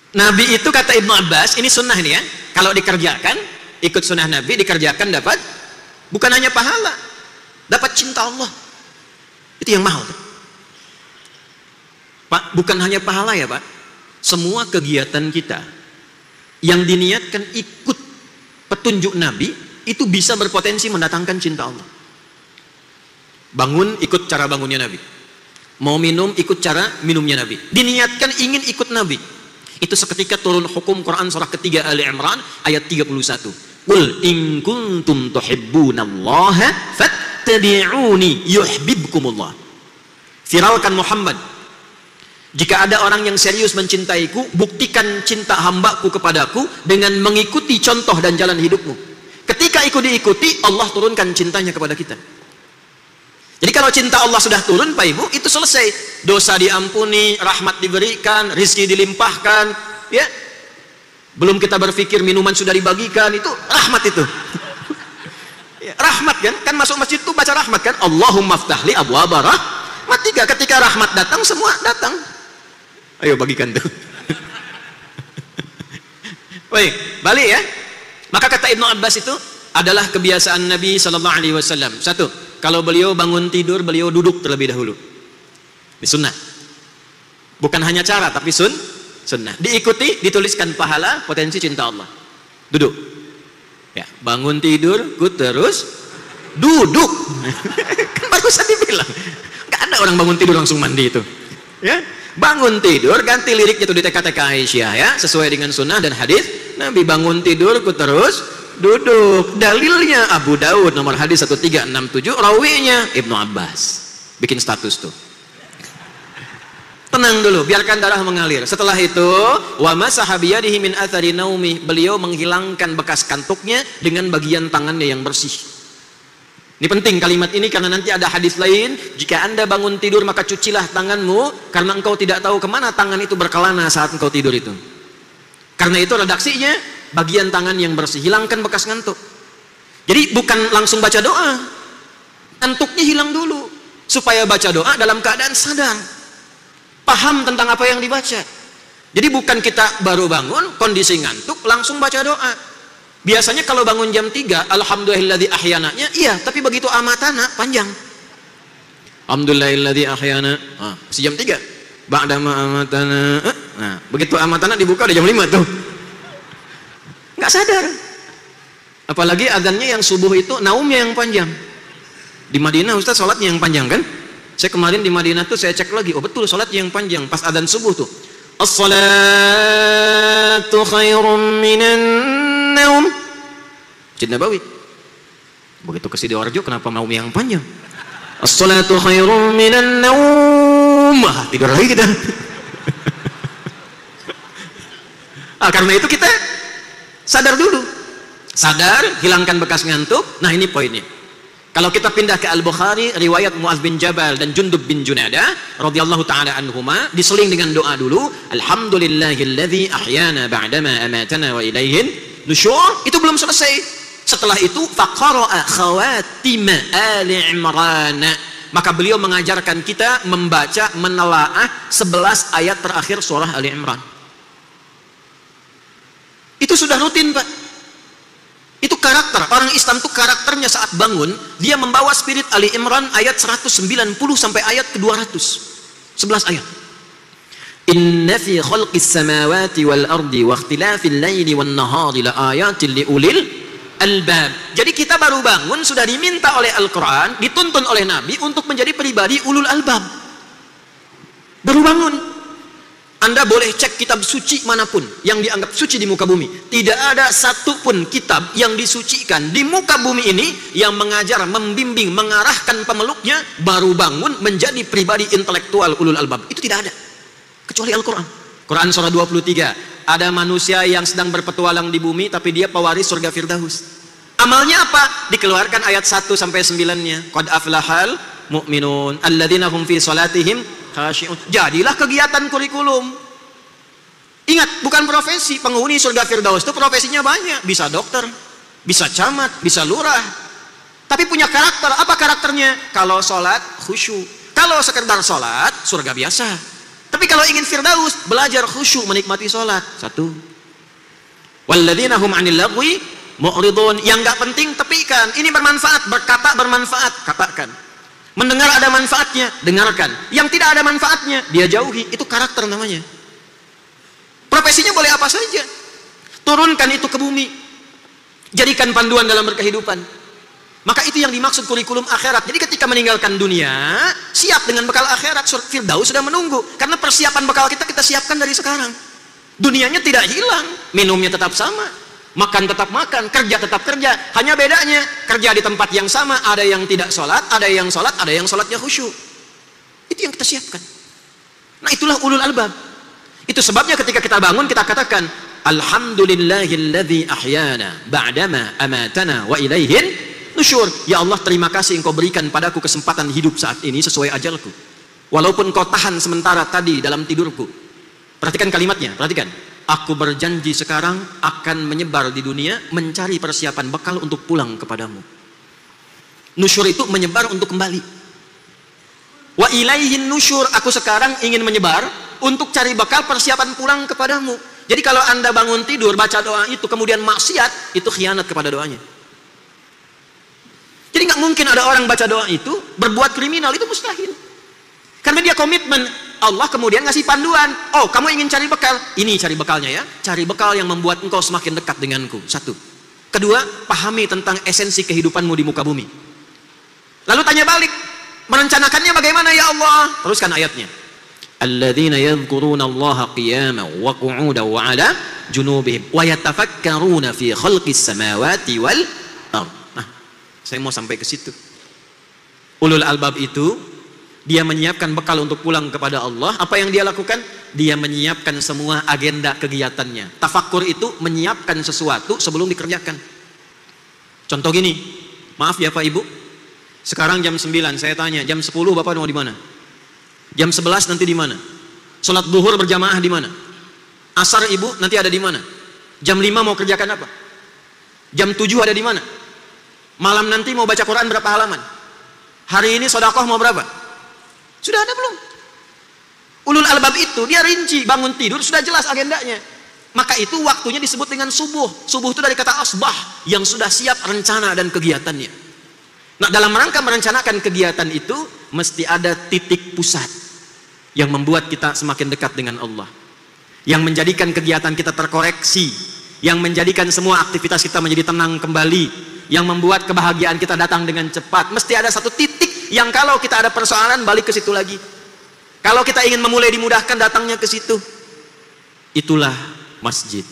Nabi itu kata Ibnu Abbas, ini sunnah ini ya, kalau dikerjakan, ikut sunnah Nabi, dikerjakan dapat bukan hanya pahala, dapat cinta Allah. Itu yang mahal tuh. Pak, bukan hanya pahala ya Pak, semua kegiatan kita yang diniatkan ikut petunjuk Nabi itu bisa berpotensi mendatangkan cinta Allah. Bangun, ikut cara bangunnya Nabi. Mau minum, ikut cara minumnya Nabi. Diniatkan ingin ikut Nabi. Itu seketika turun hukum Quran surah ketiga Ali Imran ayat 31. Qul in kuntum tuhibbunallaha fattabi'uni yuhibbukumullah. Viralkan Muhammad. Jika ada orang yang serius mencintaiku, buktikan cinta hambaku kepadaku dengan mengikuti contoh dan jalan hidupmu. Ketika ikut diikuti, Allah turunkan cintanya kepada kita. Jadi kalau cinta Allah sudah turun Pak Ibu, itu selesai. Dosa diampuni, rahmat diberikan, rizki dilimpahkan, ya. Belum kita berpikir minuman sudah dibagikan, itu rahmat itu. Ya, rahmat kan? Kan masuk masjid itu baca rahmat kan? Allahumma ftahli abwaaba rahmat. Ketika rahmat datang, semua datang. Ayo bagikan tuh. Baik, balik ya. Maka kata Ibnu Abbas itu adalah kebiasaan Nabi sallallahu alaihi wasallam. Satu, kalau beliau bangun tidur, beliau duduk terlebih dahulu. Ini sunnah. Bukan hanya cara, tapi sunnah. Diikuti, dituliskan pahala, potensi cinta Allah. Duduk. Ya, bangun tidur, terus duduk. Kan barusan dibilang. Gak ada orang bangun tidur langsung mandi itu. Ya, bangun tidur, ganti liriknya itu di TK-TK Aisyah ya, sesuai dengan sunnah dan hadis. Nabi bangun tidur, terus duduk. Dalilnya Abu Daud nomor hadis 1367, rawinya Ibnu Abbas. Bikin status tuh. Tenang dulu, biarkan darah mengalir. Setelah itu, wa masaha biyadihi min athari naumi, beliau menghilangkan bekas kantuknya dengan bagian tangannya yang bersih. Ini penting kalimat ini karena nanti ada hadis lain, jika Anda bangun tidur maka cucilah tanganmu karena engkau tidak tahu kemana tangan itu berkelana saat engkau tidur itu. Karena itu redaksinya bagian tangan yang bersih, hilangkan bekas ngantuk. Jadi bukan langsung baca doa, ngantuknya hilang dulu supaya baca doa dalam keadaan sadar, paham tentang apa yang dibaca. Jadi bukan kita baru bangun kondisi ngantuk langsung baca doa. Biasanya kalau bangun jam 3 alhamdulillahilladzi ahyananya iya, tapi begitu amatana panjang. Alhamdulillahilladzi ahyana, masih jam 3. Ba'dama amatana, nah begitu amatana dibuka udah jam 5 tuh. Nggak sadar. Apalagi adzannya yang subuh itu naumnya yang panjang. Di Madinah Ustaz sholatnya yang panjang kan? Saya kemarin di Madinah tuh saya cek lagi, oh betul sholatnya yang panjang pas adzan subuh tuh. As-salatu khairum minan naum. Masjid Nabawi. Begitu ke Sidoarjo kenapa naum yang panjang? As-salatu khairum minan naum. Tidur lagi kita. Karena itu kita sadar dulu. Sadar, hilangkan bekas ngantuk. Nah ini poinnya. Kalau kita pindah ke Al-Bukhari, riwayat Mu'adz bin Jabal dan Jundub bin Junadah radhiyallahu taala anhuma, diseling dengan doa dulu, alhamdulillahilladzi ahyana ba'dama amatana wa ilaihin nusyur. Itu belum selesai. Setelah itu faqara'a khawatim Ali Imran. Maka beliau mengajarkan kita membaca menelaah 11 ayat terakhir surah Ali Imran. Itu sudah rutin Pak. Itu karakter orang Islam, itu karakternya saat bangun dia membawa spirit Ali Imran ayat 190 sampai ayat ke 200, 11 ayat. Inna fi khalqis samawati wal ardi wa ikhtilafil laili wan nahari la ayatin li ulil albab. Jadi kita baru bangun sudah diminta oleh Al-Quran, dituntun oleh Nabi untuk menjadi pribadi ulul albab. Baru bangun. Anda boleh cek kitab suci manapun yang dianggap suci di muka bumi. Tidak ada satupun kitab yang disucikan di muka bumi ini yang mengajar, membimbing, mengarahkan pemeluknya baru bangun menjadi pribadi intelektual ulul albab. Itu tidak ada. Kecuali Al-Quran. Quran surah 23. Ada manusia yang sedang berpetualang di bumi tapi dia pewaris surga Firdaus. Amalnya apa? Dikeluarkan ayat 1 sampai 9-nya. Qad aflahal mu'minun alladzina hum fi salatihim khashi'un. Jadilah kegiatan kurikulum. Ingat, bukan profesi. Penghuni surga Firdaus itu profesinya banyak. Bisa dokter, bisa camat, bisa lurah. Tapi punya karakter. Apa karakternya? Kalau sholat khusyuk. Kalau sekedar sholat, surga biasa. Tapi kalau ingin firdaus, belajar khusyuk menikmati sholat. Satu. Walladzina hum 'anil lagwi mu'ridun. Yang nggak penting tepikan. Ini bermanfaat, berkata bermanfaat, katakan. Mendengar ada manfaatnya, dengarkan. Yang tidak ada manfaatnya, dia jauhi. Itu karakter namanya. Profesinya boleh apa saja. Turunkan itu ke bumi. Jadikan panduan dalam berkehidupan. Maka itu yang dimaksud kurikulum akhirat. Jadi ketika meninggalkan dunia, siap dengan bekal akhirat. Firdaus sudah menunggu. Karena persiapan bekal kita siapkan dari sekarang. Dunianya tidak hilang, minumnya tetap sama, makan tetap makan, kerja tetap kerja. Hanya bedanya, kerja di tempat yang sama, ada yang tidak sholat, ada yang sholatnya khusyuk. Itu yang kita siapkan. Nah, itulah ulul albab. Itu sebabnya ketika kita bangun, kita katakan, Alhamdulillahilladzi ahyana ba'dama amatana wa ilaihin nusyur. Ya Allah, terima kasih Engkau berikan padaku kesempatan hidup saat ini sesuai ajalku. Walaupun Kau tahan sementara tadi dalam tidurku. Perhatikan kalimatnya, perhatikan. Aku berjanji sekarang akan menyebar di dunia, mencari persiapan bekal untuk pulang kepadamu. Nusyur itu menyebar untuk kembali. Wa ilaihin nusyur, aku sekarang ingin menyebar untuk cari bekal persiapan pulang kepadamu. Jadi kalau Anda bangun tidur, baca doa itu, kemudian maksiat, itu khianat kepada doanya. Jadi nggak mungkin ada orang baca doa itu, berbuat kriminal, itu mustahil. Karena dia komitmen. Allah kemudian ngasih panduan. Oh, kamu ingin cari bekal? Ini cari bekalnya ya. Cari bekal yang membuat engkau semakin dekat denganku. Satu. Kedua, pahami tentang esensi kehidupanmu di muka bumi. Lalu tanya balik. Merencanakannya bagaimana ya Allah? Teruskan ayatnya. Alladzina yadhkuruna Allaha qiyaman wa qu'udan wa 'ala junubihim wa yatafakkaruna fi khalqis samawati wal ardh. Nah, saya mau sampai ke situ. Ulul albab itu dia menyiapkan bekal untuk pulang kepada Allah. Apa yang dia lakukan? Dia menyiapkan semua agenda kegiatannya. Tafakkur itu menyiapkan sesuatu sebelum dikerjakan. Contoh gini, maaf ya Pak Ibu, sekarang jam 9, saya tanya, jam 10 Bapak mau di mana? Jam 11 nanti di mana? Sholat duhur berjamaah di mana? Asar Ibu nanti ada di mana? Jam 5 mau kerjakan apa? Jam 7 ada di mana? Malam nanti mau baca Quran berapa halaman? Hari ini sedekah mau berapa? Sudah ada belum? Ulul albab itu dia rinci, bangun tidur sudah jelas agendanya. Maka itu waktunya disebut dengan subuh. Subuh itu dari kata asbah, yang sudah siap rencana dan kegiatannya. Nah, dalam rangka merencanakan kegiatan itu mesti ada titik pusat yang membuat kita semakin dekat dengan Allah, yang menjadikan kegiatan kita terkoreksi, yang menjadikan semua aktivitas kita menjadi tenang kembali, yang membuat kebahagiaan kita datang dengan cepat. Mesti ada satu titik yang kalau kita ada persoalan balik ke situ lagi. Kalau kita ingin memulai dimudahkan, datangnya ke situ. Itulah masjid.